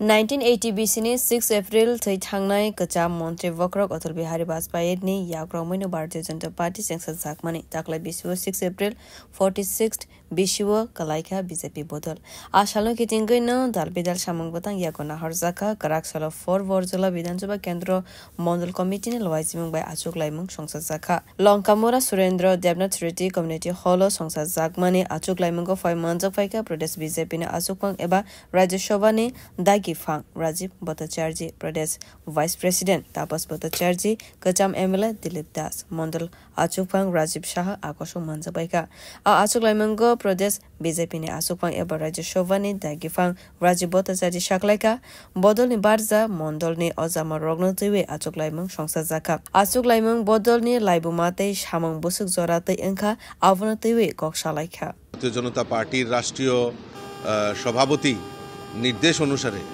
1980 BCनि 6 April थांनाय गोजाम मन्त्री वक्रक Atal Bihari वाजपेयीनि याग्रमैनो Bharatiya Janata party सेंसद जागमानि दाखलाय बिसुव 6 April 46 बिसुव कलाइका BJP बदल आसालनो किटिंगैनो दालबिदाल सामंबतां यागना हरजाका कराकसाल 4 बरजला विधानसभा केन्द्र मंडल कमिटिनि लवाइजिमुं बाय आचुक लाइमुं संसद जाखा लंकामुरा सुरेंद्र देवनाथ रेड्डी कम्युनिटी हॉल संसद जागमानि आचुक लाइमुंखौ फाय मंजक फायका प्रदेश बीजेपी ने आचुकफां एबा राज्यसभानि दागिफां राजीव भट्टाचार्य प्रदेश वाइस प्रेसिडेंट तापस भट्टाचार्य कचाम एमएलए दिलीप दास मंडल आचुकफां राजीव शाह आकर्षक मंजबायका आचुक लाइमंगो प्रदेश बीजेपी ने आचुकफां एबा राज्यसभानि दागिफां राजीव भट्टाचार्य शाखलायका बदलनि बारजा मंडलनि अजामा रग्न तैवे आचुक लाइमंग संसद जाखा आचुक लाइमंग बदलनि लाइबुमाते सामंग बुसुक जराते अंखा आवना तैवे गकसालायखा भारतीय जनता पार्टीर राष्ट्रीय सभापति निर्देश अनुसारे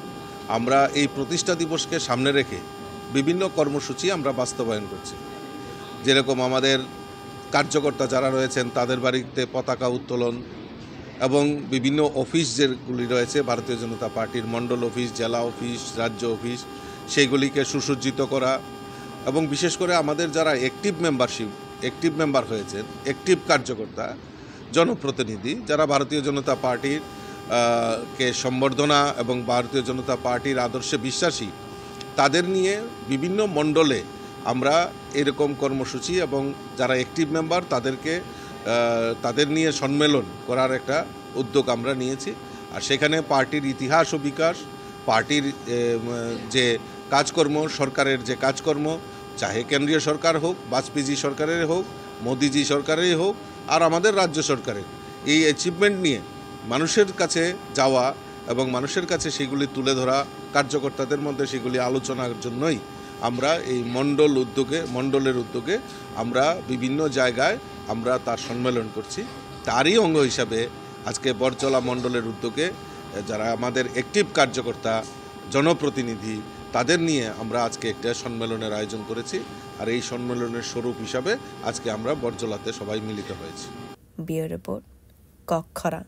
আমরা এই প্রতিষ্ঠা দিবসকে সামনে রেখে বিভিন্ন কর্মসূচি আমরা বাস্তবায়ন করছি। যেরকম আমাদের কার্যকর্তা যারা রয়েছেন তাদের বাড়িতে পতাকা উত্তোলন এবং বিভিন্ন অফিস যেগুলি রয়েছে ভারতীয় জনতা পার্টির মণ্ডল অফিস, জেলা অফিস, রাজ্য অফিস সেইগুলিকে সুসজ্জিত করা এবং বিশেষ করে আমাদের যারা অ্যাক্টিভ মেম্বার হয়েছেন, অ্যাক্টিভ কার্যকর্তা, জনপ্রতিনিধি যারা ভারতীয় জনতা পার্টির কে সম্বর্ধনা এবং ভারতীয় জনতা পার্টির আদর্শে বিশ্বাসী তাদের নিয়ে বিভিন্ন মণ্ডলে আমরা এরকম কর্মসূচি এবং যারা অ্যাক্টিভ মেম্বার তাদের নিয়ে সম্মেলন করার একটা উদ্যোগ আমরা নিয়েছি। আর সেখানে পার্টির ইতিহাস ও বিকাশ, পার্টির যে কাজকর্ম, সরকারের যে কাজকর্ম, চাহে কেন্দ্রীয় সরকার হোক, বাজপেয়ী সরকারের হোক, মোদিজি সরকারের হোক আর আমাদের রাজ্য সরকারের এই অ্যাচিভমেন্ট নিয়ে মানুষের কাছে যাওয়া এবং মানুষের কাছে সেগুলি তুলে ধরা, কার্যকর্তাদের মধ্যে সেগুলি আলোচনার জন্যই আমরা এই মণ্ডলের উদ্যোগে আমরা বিভিন্ন জায়গায় আমরা তার সম্মেলন করছি। তারই অঙ্গ হিসাবে আজকে বরজলা মণ্ডলের উদ্যোগে যারা আমাদের অ্যাক্টিভ কার্যকর্তা, জনপ্রতিনিধি তাদের নিয়ে আমরা আজকে একটা সম্মেলনের আয়োজন করেছি। আর এই সম্মেলনের স্বরূপ হিসাবে আজকে আমরা বরজলাতে সবাই মিলিত হয়েছি। Bureau report কক্ষরা।